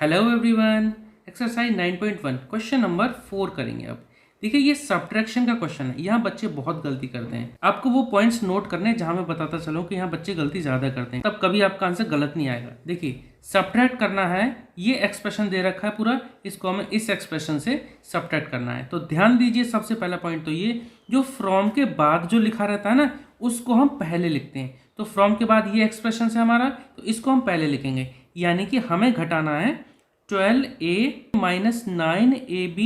Hello everyone. Exercise 9.1 question number 4 करेंगे। अब देखिए ये सब्ट्रैक्शन का क्वेश्चन है। यहाँ बच्चे बहुत गलती करते हैं। आपको वो पॉइंट्स नोट करने हैं जहाँ मैं बताता चलूँ कि यहाँ बच्चे गलती ज़्यादा करते हैं, तब कभी आपका आंसर गलत नहीं आएगा। देखिए सब्ट्रैक्ट करना है, ये एक्सप्रेशन दे रखा है पूरा, इसको हमें इस एक्सप्रेशन से सब्ट्रैक्ट करना है। तो ध्यान दीजिए, सबसे पहला पॉइंट तो ये जो फ्रॉम के बाद जो लिखा रहता है ना, उसको हम पहले लिखते हैं। तो फ्रॉम के बाद ये एक्सप्रेशन है हमारा, तो इसको हम पहले लिखेंगे। यानी कि हमें घटाना है 12a minus 9ab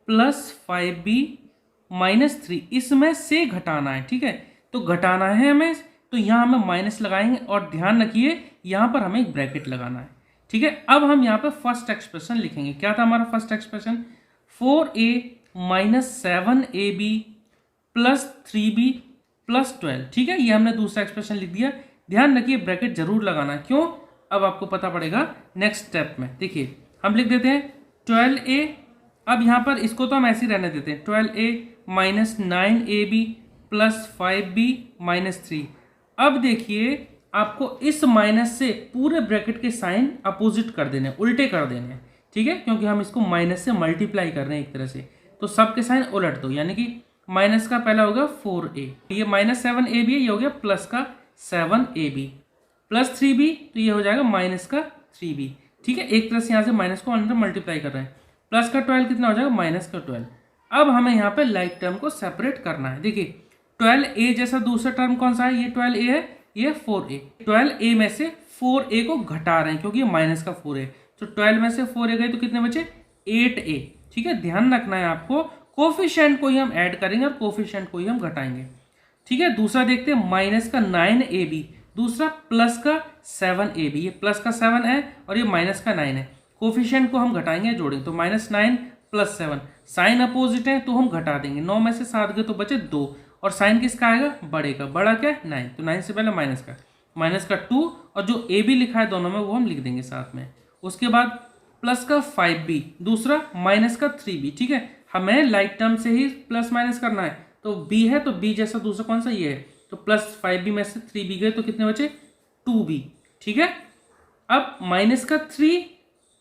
plus 5b minus 3, इसमें से घटाना है। ठीक है, तो घटाना है हमें, तो यहाँ हमें माइनस लगाएंगे और ध्यान रखिए यहाँ पर हमें एक ब्रैकेट लगाना है। ठीक है, अब हम यहाँ पर फर्स्ट एक्सप्रेशन लिखेंगे। क्या था हमारा first expression? 4a minus 7ab plus 3b plus 12। ठीक है, ये हमने दूसरा एक्सप्रेशन लिख दिया। ध्यान रखिए ब्रैकेट जरूर लगाना है। क्यों? अब आपको पता पड़ेगा नेक्स्ट स्टेप में। देखिए हम लिख देते हैं 12a, अब यहाँ पर इसको तो हम ऐसे ही रहने देते हैं, 12a minus 9ab plus 5b minus 3। अब देखिए आपको इस माइनस से पूरे ब्रैकेट के साइन अपोजिट कर देने, उल्टे कर देने हैं। ठीक है, क्योंकि हम इसको माइनस से मल्टीप्लाई कर रहे हैं एक तरह से, तो सबके साइन उलट दो। यानी कि माइनस का पहला होगा 4a, ये माइनस 7ab है, ये हो गया प्लस का 7ab प्लस 3b, तो ये हो जाएगा माइनस का 3b। ठीक है, एक तरह से यहाँ से माइनस को अंदर मल्टीप्लाई कर रहे हैं। प्लस का 12 कितना हो जाएगा? माइनस का 12। अब हमें यहाँ पे लाइक टर्म को सेपरेट करना है। देखिए 12a जैसा दूसरा टर्म कौन सा है? ये 12a है, ये 4a। 12a में से 4a को घटा रहे हैं क्योंकि ये माइनस का 4 है, तो 12 में से 4a गए तो कितने बचे? 8a। ठीक है, ध्यान रखना है आपको, कोफिशिएंट को ही हम ऐड करेंगे और कोफिशिएंट को ही हम घटाएंगे। ठीक है, दूसरा देखते हैं माइनस का 9ab, दूसरा प्लस का 7ab। ये प्लस का 7 है और ये माइनस का 9 है। कोफिशिएंट को हम घटाएंगे, जोड़ेंगे, तो माइनस 9 प्लस 7, साइन अपोजिट है तो हम घटा देंगे। 9 में से 7 गए तो बचे 2, और साइन किसका आएगा? बड़े का। बड़ा क्या है? 9, तो 9 से पहले माइनस का 2, और जो a भी लिखा है दोनों में वो हम लिख देंगे साथ में। उसके बाद प्लस का 5b, दूसरा माइनस का 3b। ठीक है, हमें लाइक टर्म से ही प्लस माइनस करना है, तो b है तो b जैसा दूसरा कौन सा? ये है, तो प्लस 5b में से 3b गए तो कितने बचे? 2b। ठीक है, अब माइनस का 3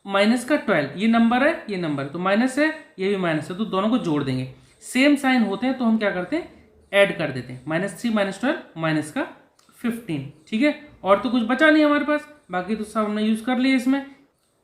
माइनस का 12, ये नंबर है, ये नंबर, तो माइनस है, ये भी माइनस है, तो दोनों को जोड़ देंगे। सेम साइन होते हैं तो हम क्या करते हैं? ऐड कर देते हैं। माइनस 3 माइनस 12 माइनस का 15। ठीक है, और तो कुछ बचा नहीं हमारे पास, बाकी तो सब हमने यूज कर लिया इसमें।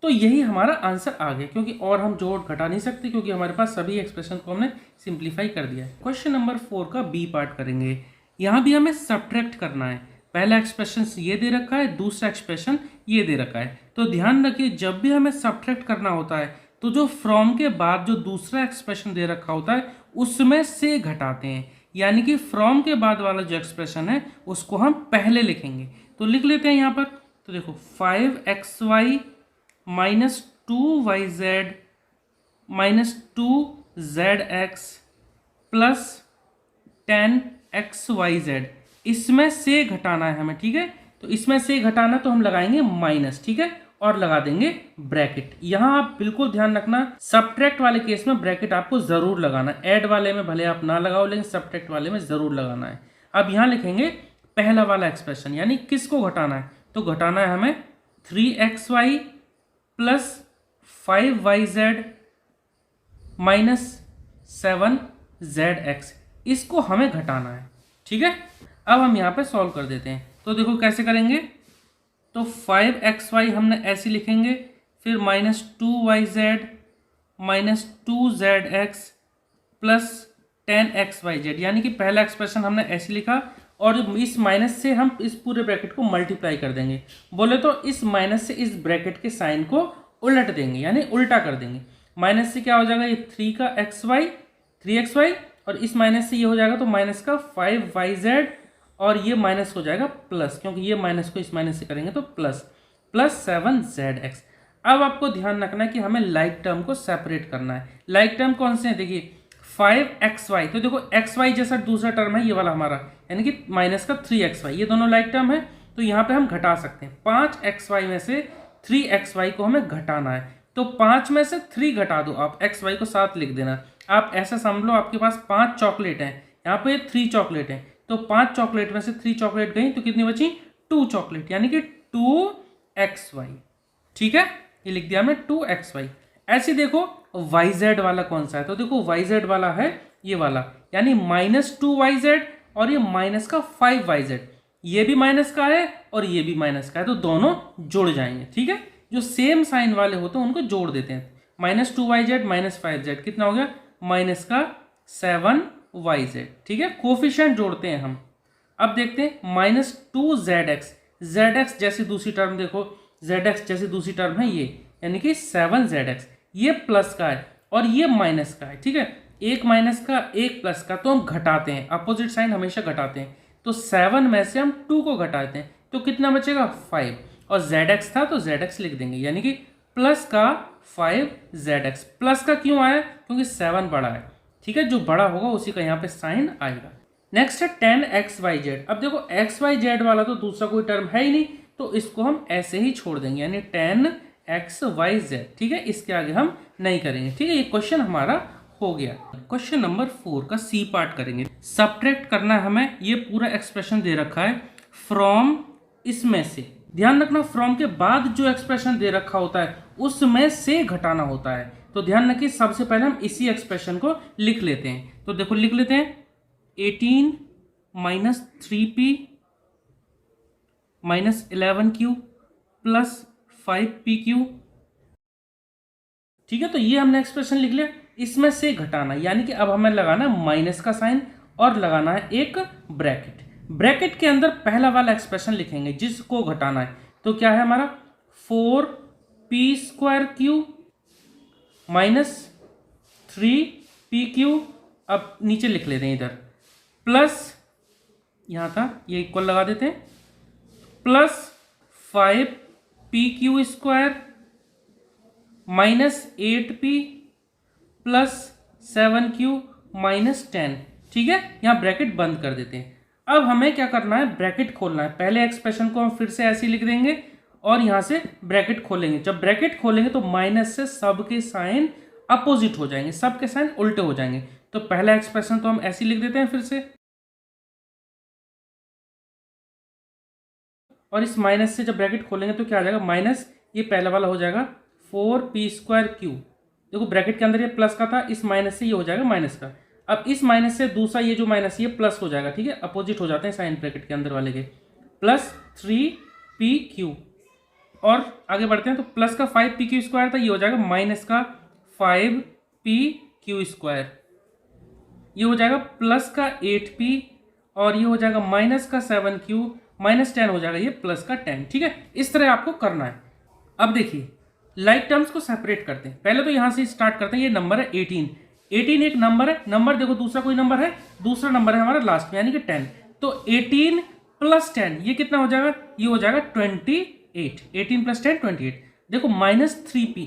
तो यही हमारा आंसर आ गया, क्योंकि और हम जोड़ घटा नहीं सकते, क्योंकि हमारे पास सभी एक्सप्रेशन को हमने सिंप्लीफाई कर दिया है। क्वेश्चन नंबर 4 का बी पार्ट करेंगे। यहाँ भी हमें सब्ट्रैक्ट करना है। पहला एक्सप्रेशन ये दे रखा है, दूसरा एक्सप्रेशन ये दे रखा है। तो ध्यान रखिए जब भी हमें सब्ट्रैक्ट करना होता है तो जो फ्रॉम के बाद जो दूसरा एक्सप्रेशन दे रखा होता है उसमें से घटाते हैं। यानी कि फ्रॉम के बाद वाला जो एक्सप्रेशन है उसको हम पहले लिखेंगे। तो लिख लेते हैं यहाँ पर। तो देखो 5xy minus 2yz minus 2zx plus 10xyz, इसमें से घटाना है हमें। ठीक है, तो इसमें से घटाना तो हम लगाएंगे माइनस। ठीक है, और लगा देंगे ब्रैकेट। यहां आप बिल्कुल ध्यान रखना, सब्ट्रैक्ट वाले केस में ब्रैकेट आपको जरूर लगाना है। ऐड वाले में भले आप ना लगाओ, लेकिन सब्ट्रैक्ट वाले में जरूर लगाना है। अब यहां लिखेंगे पहला वाला एक्सप्रेशन, यानी किसको घटाना है? तो घटाना है हमें 3xy plus 5yz minus 7zx, इसको हमें घटाना है। ठीक है, अब हम यहाँ पे सॉल्व कर देते हैं। तो देखो कैसे करेंगे। तो 5xy हमने ऐसे लिखेंगे, फिर minus 2yz minus 2zx plus 10xyz, यानी कि पहला एक्सप्रेशन हमने ऐसे लिखा, और इस माइनस से हम इस पूरे ब्रैकेट को मल्टीप्लाई कर देंगे। बोले तो इस माइनस से इस ब्रैकेट के साइन को उलट देंगे, यानी उल्टा कर देंगे। माइनस से क्या हो जाएगा? ये 3xy, और इस माइनस से ये हो जाएगा तो माइनस का 5yz, और ये माइनस हो जाएगा प्लस, क्योंकि ये माइनस को इस माइनस से करेंगे तो प्लस 7zx। अब आपको ध्यान रखना है कि हमें लाइक टर्म को सेपरेट करना है। लाइक टर्म कौन से हैं? देखिए 5xy, तो देखो xy जैसा दूसरा टर्म है ये वाला हमारा, यानी कि माइनस का 3xy, ये दोनों लाइक टर्म है, तो यहाँ पे हम घटा सकते हैं। 5xy में से 3xy को हमें घटाना है, तो 5 में से 3 घटा दो आप, xy को साथ लिख देना। आप ऐसा समझ लो आपके पास 5 चॉकलेट हैं, यहाँ पे 3 चॉकलेट हैं, तो 5 चॉकलेट में से 3 चॉकलेट गई तो कितनी बची? 2 चॉकलेट, यानी कि 2xy। ठीक है, ये लिख दिया हमने 2xy। ऐसे देखो yz वाला कौन सा है, तो देखो yz वाला है ये वाला, यानी -2yz और ये माइनस का 5yz, ये भी माइनस का है और ये भी माइनस का है, तो दोनों जुड़ जाएंगे। ठीक है, जो सेम साइन वाले होते हैं उनको जोड़ देते हैं। -2yz -5z कितना हो गया, माइनस का 7yz। ठीक है, कोफिशिएंट जोड़ते हैं हम। अब देखते हैं -2zx, zx जैसी दूसरी टर्म देखो, zx जैसी दूसरी टर्म है ये, यानी कि 7zx, ये प्लस का है और ये माइनस का है। ठीक है, एक माइनस का एक प्लस का, तो हम घटाते हैं, अपोजिट साइन हमेशा घटाते हैं, तो 7 में से हम 2 को घटाते हैं, तो कितना बचेगा 5, और zx था तो zx लिख देंगे, यानी कि प्लस का 5zx। प्लस का क्यों आया, क्योंकि 7 बड़ा है। ठीक है, जो बड़ा होगा उसी का यहाँ पे साइन आएगा। नेक्स्ट है 10xyz। अब देखो xyz वाला तो दूसरा कोई टर्म है ही नहीं, तो इसको हम ऐसे ही छोड़ देंगे, यानी 10xyz। ठीक है, इसके आगे हम नहीं करेंगे। ठीक है, ये क्वेश्चन हमारा हो गया। क्वेश्चन नंबर 4 का सी पार्ट करेंगे। सब्ट्रैक्ट करना है हमें, ये पूरा एक्सप्रेशन दे रखा है फ्रॉम, इसमें से, ध्यान रखना फ्रॉम के बाद जो एक्सप्रेशन दे रखा होता है उसमें से घटाना होता है, तो ध्यान रखिए सबसे पहले हम इसी एक्सप्रेशन को लिख लेते हैं। तो देखो लिख लेते हैं 18 minus 3p minus 11q plus 5pq। ठीक है, तो ये हमने एक्सप्रेशन लिख लिया। इसमें से घटाना, यानी कि अब हमें लगाना है माइनस का साइन और लगाना है एक ब्रैकेट। ब्रैकेट के अंदर पहला वाला एक्सप्रेशन लिखेंगे जिसको घटाना है, तो क्या है हमारा 4p² माइनस 3pq। अब नीचे लिख लेते हैं इधर, प्लस यहां था ये इक्वल लगा देते हैं, plus 5pq² minus 8p plus 7q minus 10। ठीक है, यहां ब्रैकेट बंद कर देते हैं। अब हमें क्या करना है, ब्रैकेट खोलना है। पहले एक्सप्रेशन को हम फिर से ऐसे ही लिख देंगे और यहां से ब्रैकेट खोलेंगे। जब ब्रैकेट खोलेंगे तो माइनस से सब के साइन अपोजिट हो जाएंगे, सब के साइन उल्टे हो जाएंगे। तो पहला एक्सप्रेशन तो हम ऐसे ही लिख देते हैं फिर से, और इस माइनस से जब ब्रैकेट खोलेंगे तो क्या आ जाएगा, माइनस ये पहला वाला हो जाएगा 4p²q। देखो ब्रैकेट के अंदर ये प्लस का था, इस माइनस से ये हो जाएगा माइनस का। अब इस माइनस से दूसरा ये जो माइनस ये प्लस हो जाएगा। ठीक है, अपोजिट हो जाते हैं साइन ब्रैकेट के अंदर वाले के, प्लस 3pq। और आगे बढ़ते हैं, तो प्लस का 5pq² था, ये हो जाएगा माइनस का 5pq²। ये हो जाएगा प्लस का 8p और ये हो जाएगा माइनस का 7q माइनस 10 हो जाएगा ये प्लस का 10। ठीक है, इस तरह आपको करना है। अब देखिए लाइक टर्म्स को सेपरेट करते हैं। पहले तो यहां से स्टार्ट करते हैं, ये नंबर है 18। 18 एक नंबर है, नंबर देखो दूसरा कोई नंबर है, दूसरा नंबर है हमारा लास्ट में, यानी कि 10। तो 18 प्लस 10 ये कितना हो जाएगा, ये हो जाएगा 28। 18 प्लस 10 28। देखो माइनस 3p,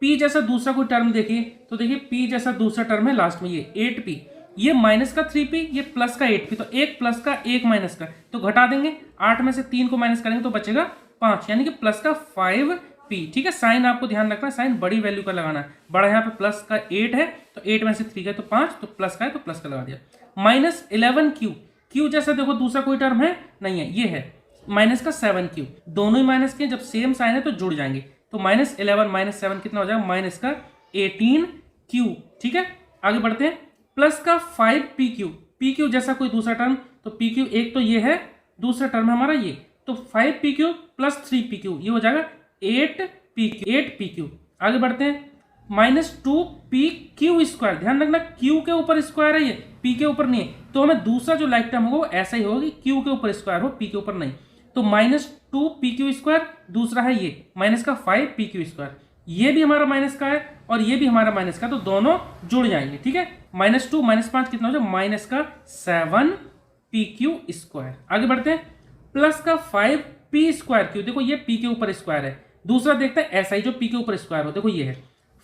p जैसा दूसरा कोई टर्म देखिए, तो देखिए p जैसा दूसरा टर्म है लास्ट में ये 8p, ये माइनस का 3p, ये प्लस का 8p, तो एक प्लस का एक माइनस का, तो घटा देंगे। 8 में से 3 को माइनस करेंगे तो बचेगा 5, यानी कि प्लस का 5p। ठीक है, साइन आपको ध्यान रखना है, साइन बड़ी वैल्यू का लगाना है। बड़ा यहाँ पे प्लस का 8 है, तो 8 में से 3 गए तो 5, तो प्लस का है तो प्लस का लगा दिया। माइनस 11q, q जैसा देखो दूसरा कोई टर्म है नहीं है, ये है माइनस का 7q। दोनों ही माइनस के, जब सेम साइन है तो जुड़ जाएंगे, तो माइनस 11 माइनस 7 कितना हो जाएगा, माइनस का 18q। ठीक है, आगे बढ़ते हैं, प्लस का 5pq, pq जैसा कोई दूसरा टर्म, तो pq एक तो ये है, दूसरा टर्म है हमारा ये, तो 5pq प्लस 3pq ये हो जाएगा 8pq। आगे बढ़ते हैं, माइनस 2pq²। ध्यान रखना q के ऊपर स्क्वायर है ये, p के ऊपर नहीं है, तो हमें दूसरा जो लाइक टर्म होगा वो ऐसा ही होगा कि q के ऊपर स्क्वायर हो, p के ऊपर नहीं। तो माइनस 2pq², दूसरा है ये माइनस का 5pq², ये भी हमारा माइनस का है और ये भी हमारा माइनस का, तो दोनों जुड़ जाएंगे। ठीक है, माइनस 2 माइनस 5 कितना हो जाए, माइनस का 7pq²। आगे बढ़ते हैं, प्लस का 5p²q, देखो ये p के ऊपर स्क्वायर है। दूसरा देखते हैं ऐसा ही जो p के ऊपर स्क्वायर हो, देखो ये है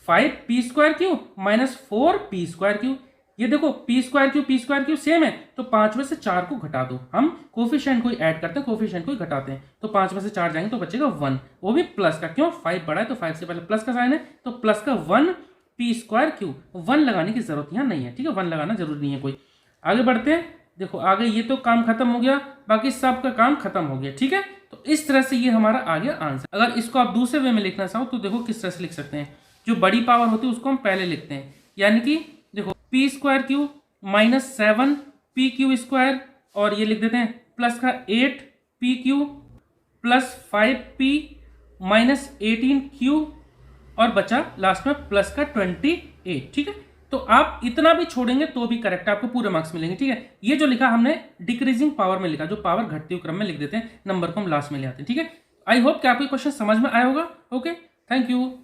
5p² माइनस 4p²। ये देखो p² सेम है, तो 5 में से 4 को घटा दो। हम कोफिशिएंट को ऐड करते हैं, कोफिशिएंट को घटाते हैं, तो 5 में से 4 जाएंगे तो बचेगा 1, वो भी प्लस का। क्यों, 5 बड़ा है तो 5 से पहले प्लस का साइन है, तो प्लस का 1p²। 1 लगाने की जरूरत यहाँ नहीं है। ठीक है, 1 लगाना जरूरी नहीं है कोई। आगे बढ़ते हैं, देखो आगे ये तो काम खत्म हो गया, बाकी सब का काम खत्म हो गया। ठीक है, तो इस तरह से ये हमारा आ गया आंसर। अगर इसको आप दूसरे वे में लिखना चाहो तो देखो किस तरह से लिख सकते हैं। जो बड़ी पावर होती है उसको हम पहले लिखते हैं, यानी कि देखो P square Q minus 7 P Q square, और ये लिख देते हैं प्लस का 8 P Q plus 5 P minus 18 Q, और बचा लास्ट में प्लस का 28। ठीक है, तो आप इतना भी छोड़ेंगे तो भी करेक्ट, आपको पूरे मार्क्स मिलेंगे। ठीक है, ये जो लिखा हमने डिक्रीजिंग पावर में लिखा, जो पावर घटते हुए क्रम में लिख देते हैं, नंबर को हम लास्ट में ले आते हैं। ठीक है, आई होप कि आपको क्वेश्चन समझ में आया होगा। Okay, thank you.